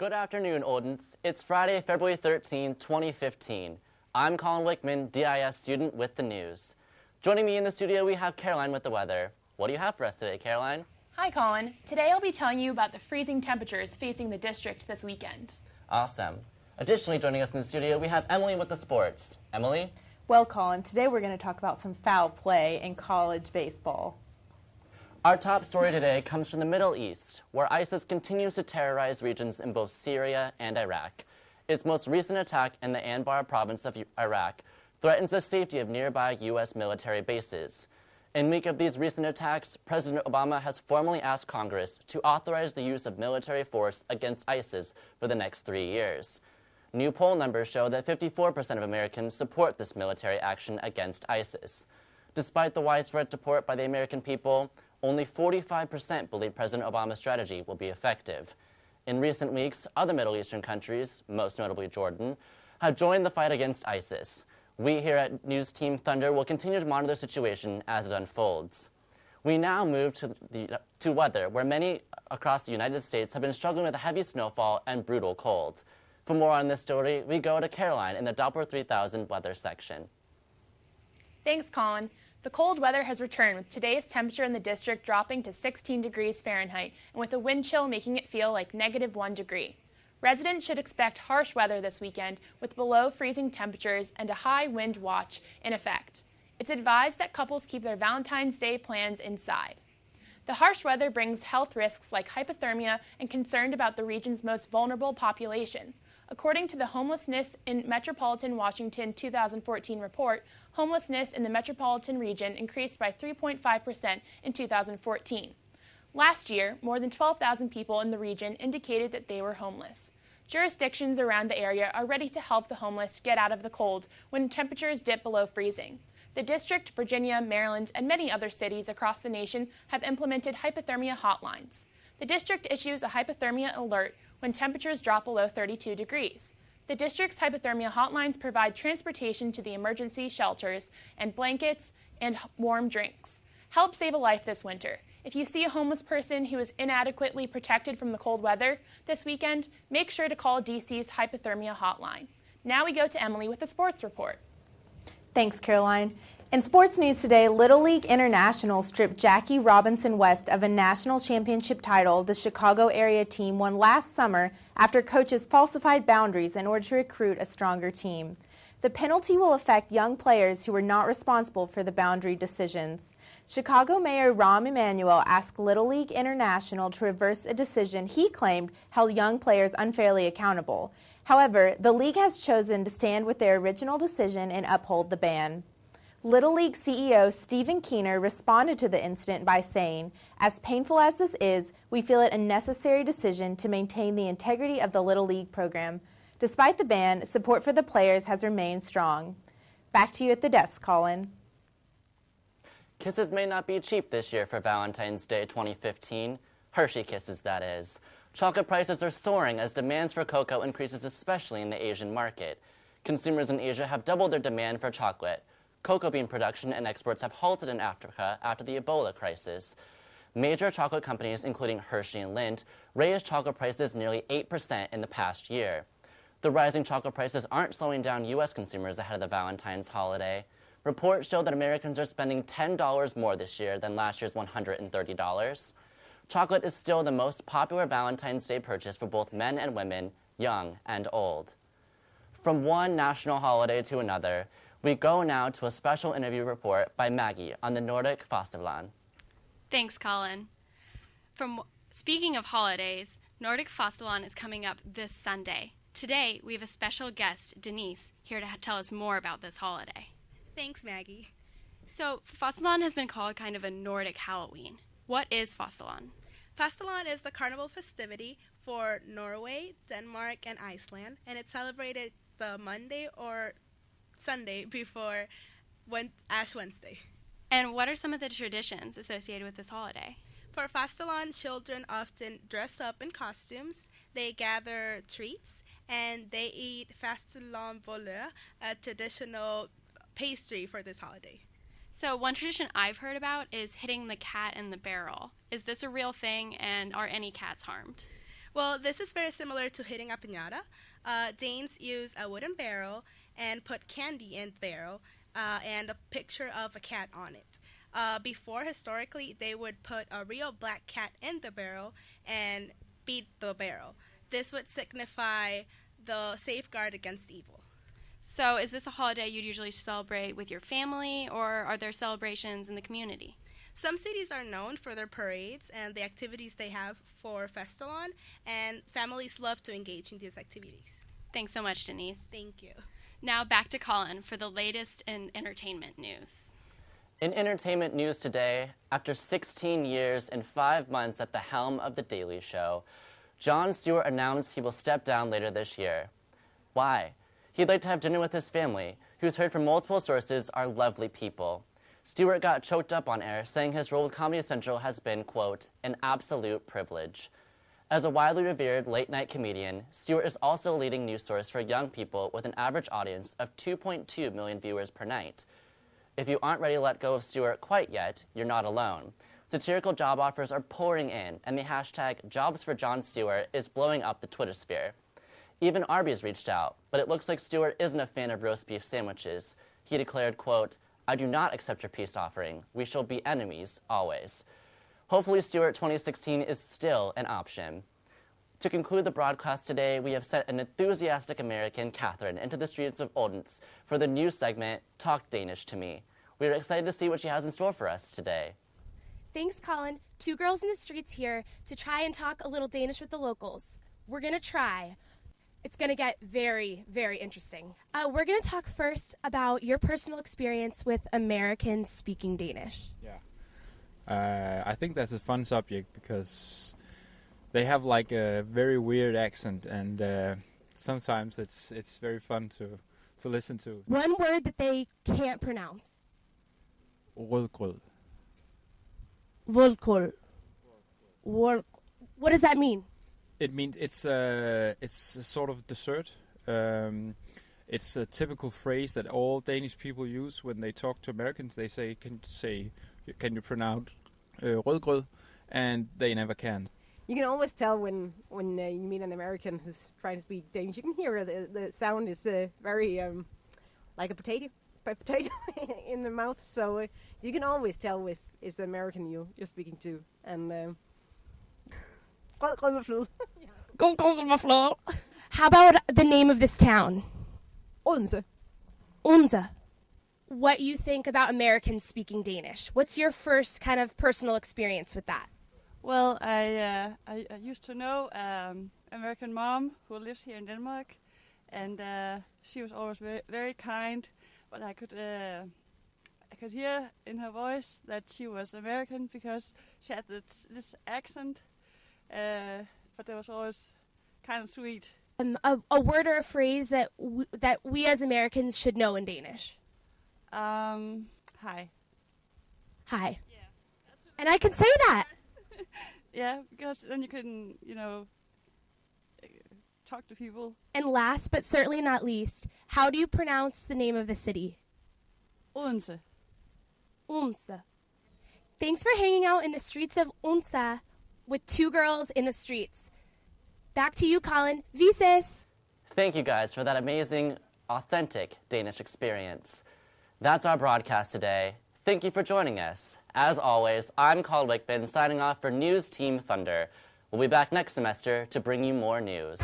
Good afternoon, Oldens. It's Friday, February 13, 2015. I'm Colin Wickman, DIS student with the news. Joining me in the studio, we have Caroline with the weather. What do you have for us today, Caroline? Hi, Colin. Today I'll be telling you about the freezing temperatures facing the district this weekend. Awesome. Additionally, joining us in the studio, we have Emily with the sports. Emily? Well, Colin, today we're going to talk about some foul play in college baseball. Our top story today comes from the Middle East, where ISIS continues to terrorize regions in both Syria and Iraq. Its most recent attack in the Anbar province of Iraq threatens the safety of nearby U.S. military bases. In wake of these recent attacks, President Obama has formally asked Congress to authorize the use of military force against ISIS for the next 3 years. New poll numbers show that 54% of Americans support this military action against ISIS. Despite the widespread support by the American people, only 45% believe President Obama's strategy will be effective. In recent weeks, other Middle Eastern countries, most notably Jordan, have joined the fight against ISIS. We here at News Team Thunder will continue to monitor the situation as it unfolds. We now move to weather, where many across the United States have been struggling with heavy snowfall and brutal cold. For more on this story, we go to Caroline in the Doppler 3000 weather section. Thanks, Colin. The cold weather has returned, with today's temperature in the district dropping to 16 degrees Fahrenheit and with a wind chill making it feel like -1 degree. Residents should expect harsh weather this weekend with below freezing temperatures and a high wind watch in effect. It's advised that couples keep their Valentine's Day plans inside. The harsh weather brings health risks like hypothermia and concern about the region's most vulnerable population. According to the Homelessness in Metropolitan Washington 2014 report, homelessness in the metropolitan region increased by 3.5% in 2014. Last year, more than 12,000 people in the region indicated that they were homeless. Jurisdictions around the area are ready to help the homeless get out of the cold when temperatures dip below freezing. The district, Virginia, Maryland, and many other cities across the nation have implemented hypothermia hotlines. The district issues a hypothermia alert when temperatures drop below 32 degrees. The district's hypothermia hotlines provide transportation to the emergency shelters and blankets and warm drinks. Help save a life this winter. If you see a homeless person who is inadequately protected from the cold weather this weekend, make sure to call DC's hypothermia hotline. Now we go to Emily with the sports report. Thanks, Caroline. In sports news today, Little League International stripped Jackie Robinson West of a national championship title the Chicago area team won last summer after coaches falsified boundaries in order to recruit a stronger team. The penalty will affect young players who were not responsible for the boundary decisions. Chicago Mayor Rahm Emanuel asked Little League International to reverse a decision he claimed held young players unfairly accountable. However, the league has chosen to stand with their original decision and uphold the ban. Little League CEO Stephen Keener responded to the incident by saying, "As painful as this is, we feel it a necessary decision to maintain the integrity of the Little League program. Despite the ban, support for the players has remained strong." Back to you at the desk, Colin. Kisses may not be cheap this year for Valentine's Day 2015. Hershey Kisses, that is. Chocolate prices are soaring as demands for cocoa increases, especially in the Asian market. Consumers in Asia have doubled their demand for chocolate. Cocoa bean production and exports have halted in Africa after the Ebola crisis. Major chocolate companies, including Hershey and Lindt, raised chocolate prices nearly 8% in the past year. The rising chocolate prices aren't slowing down U.S. consumers ahead of the Valentine's holiday. Reports show that Americans are spending $10 more this year than last year's $130. Chocolate is still the most popular Valentine's Day purchase for both men and women, young and old. From one national holiday to another, we go now to a special interview report by Maggie on the Nordic Festival. Thanks, Colin. Speaking of holidays, Nordic Festival is coming up this Sunday. Today, we have a special guest, Denise, here to tell us more about this holiday. Thanks, Maggie. So, Fastelavn has been called kind of a Nordic Halloween. What is Fastelavn? Fastelavn is the carnival festivity for Norway, Denmark, and Iceland, and it's celebrated the Monday or Sunday before Ash Wednesday. And what are some of the traditions associated with this holiday? For Fastelavn, children often dress up in costumes, they gather treats, and they eat fastelavnsboller, a traditional pastry for this holiday. So one tradition I've heard about is hitting the cat in the barrel. Is this a real thing, and are any cats harmed? Well, this is very similar to hitting a piñata. Danes use a wooden barrel and put candy in the barrel and a picture of a cat on it. Before, historically, they would put a real black cat in the barrel and beat the barrel. This would signify the safeguard against evil. So is this a holiday you'd usually celebrate with your family, or are there celebrations in the community? Some cities are known for their parades and the activities they have for Festalon, and families love to engage in these activities. Thanks so much, Denise. Thank you. Now back to Colin for the latest in entertainment news. In entertainment news today, after 16 years and 5 months at the helm of The Daily Show, Jon Stewart announced he will step down later this year. Why? He'd like to have dinner with his family, who's heard from multiple sources are lovely people. Stewart got choked up on air, saying his role with Comedy Central has been, quote, an absolute privilege. As a widely revered late-night comedian, Stewart is also a leading news source for young people with an average audience of 2.2 million viewers per night. If you aren't ready to let go of Stewart quite yet, you're not alone. Satirical job offers are pouring in, and the hashtag #JobsForJonStewart is blowing up the Twitter sphere. Even Arby's reached out, but it looks like Stewart isn't a fan of roast beef sandwiches. He declared, quote, I do not accept your peace offering. We shall be enemies, always. Hopefully Stewart 2016 is still an option. To conclude the broadcast today, we have sent an enthusiastic American, Catherine, into the streets of Odense for the news segment, Talk Danish to Me. We are excited to see what she has in store for us today. Thanks, Colin. 2 girls in the streets here to try and talk a little Danish with the locals. We're going to try. It's going to get very, very interesting. We're going to talk first about your personal experience with Americans speaking Danish. Yeah. I think that's a fun subject because they have like a very weird accent, and sometimes it's very fun to listen to. One word that they can't pronounce. Rødgrød. Volkol. What does that mean? It means it's a sort of dessert. It's a typical phrase that all Danish people use when they talk to Americans. They say, can you pronounce rødgrød? And they never can. You can always tell when you meet an American who's trying to speak Danish. You can hear the sound is very like a potato in the mouth. So you can always tell with it's the American you're speaking to. And How about the name of this town? Odense. Odense. What you think about Americans speaking Danish? What's your first kind of personal experience with that? Well, I used to know American mom who lives here in Denmark, and she was always very, very kind. But I could hear in her voice that she was American because she had this accent. But it was always kind of sweet. A word or a phrase that we as Americans should know in Danish. Hi. Hi. Yeah. And I can say that. Yeah, because then you can, talk to people. And last but certainly not least, how do you pronounce the name of the city? Odense. Odense. Thanks for hanging out in the streets of Odense with 2 girls in the streets. Back to you, Colin. Vises! Thank you guys for that amazing, authentic Danish experience. That's our broadcast today. Thank you for joining us. As always, I'm Colin Wickman, signing off for News Team Thunder. We'll be back next semester to bring you more news.